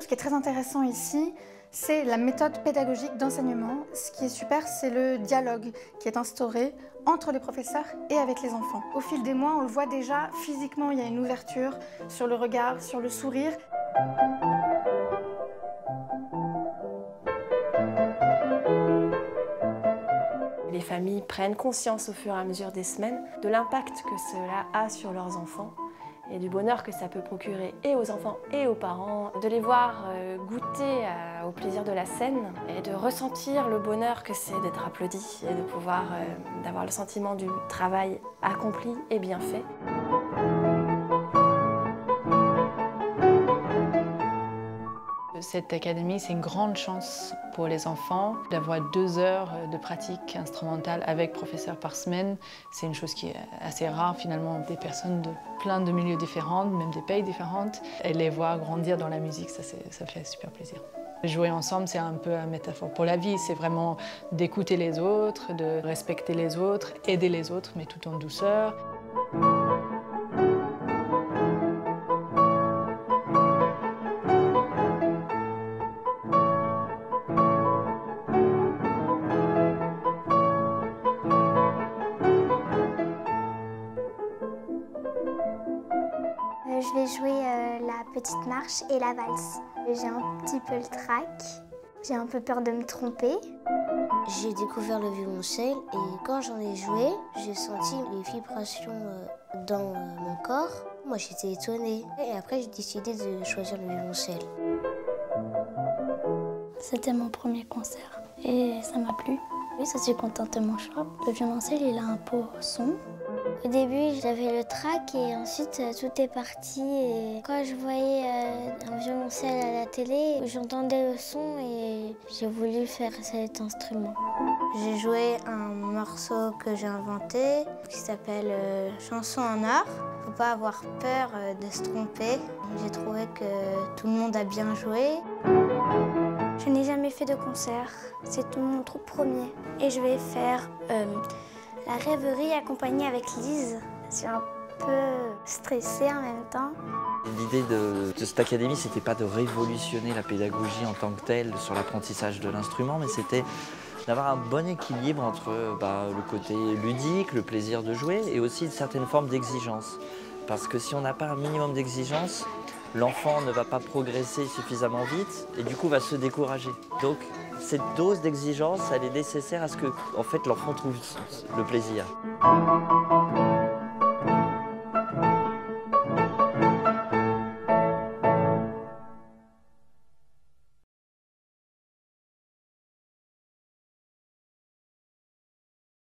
Ce qui est très intéressant ici, c'est la méthode pédagogique d'enseignement. Ce qui est super, c'est le dialogue qui est instauré entre les professeurs et avec les enfants. Au fil des mois, on le voit déjà, physiquement, il y a une ouverture sur le regard, sur le sourire. Les familles prennent conscience au fur et à mesure des semaines de l'impact que cela a sur leurs enfants et du bonheur que ça peut procurer et aux enfants et aux parents, de les voir goûter au plaisir de la scène et de ressentir le bonheur que c'est d'être applaudi et de pouvoir d'avoir le sentiment du travail accompli et bien fait. Cette académie, c'est une grande chance pour les enfants d'avoir 2 heures de pratique instrumentale avec professeur par semaine. C'est une chose qui est assez rare finalement, des personnes de plein de milieux différents, même des pays différents, et les voir grandir dans la musique, ça fait super plaisir. Jouer ensemble, c'est un peu une métaphore pour la vie, c'est vraiment d'écouter les autres, de respecter les autres, aider les autres, mais tout en douceur. Je vais jouer la petite marche et la valse. J'ai un petit peu le trac, j'ai un peu peur de me tromper. J'ai découvert le violoncelle et quand j'en ai joué, j'ai senti les vibrations dans mon corps. Moi j'étais étonnée et après j'ai décidé de choisir le violoncelle. C'était mon premier concert et ça m'a plu. Oui, ça suis contente de mon choix. Le violoncelle, il a un beau son. Au début, j'avais le trac et ensuite tout est parti. Et quand je voyais un violoncelle à la télé, j'entendais le son et j'ai voulu faire cet instrument. J'ai joué un morceau que j'ai inventé qui s'appelle Chanson en or. Faut pas avoir peur de se tromper. J'ai trouvé que tout le monde a bien joué. Je n'ai jamais fait de concert. C'est mon tout premier. Et je vais faire la rêverie accompagnée avec Lise. Je suis un peu stressée en même temps. L'idée de cette académie, c'était pas de révolutionner la pédagogie en tant que telle sur l'apprentissage de l'instrument, mais c'était d'avoir un bon équilibre entre le côté ludique, le plaisir de jouer, et aussi une certaine forme d'exigence. Parce que si on n'a pas un minimum d'exigence, l'enfant ne va pas progresser suffisamment vite et du coup va se décourager. Donc cette dose d'exigence, elle est nécessaire à ce que l'enfant trouve le plaisir.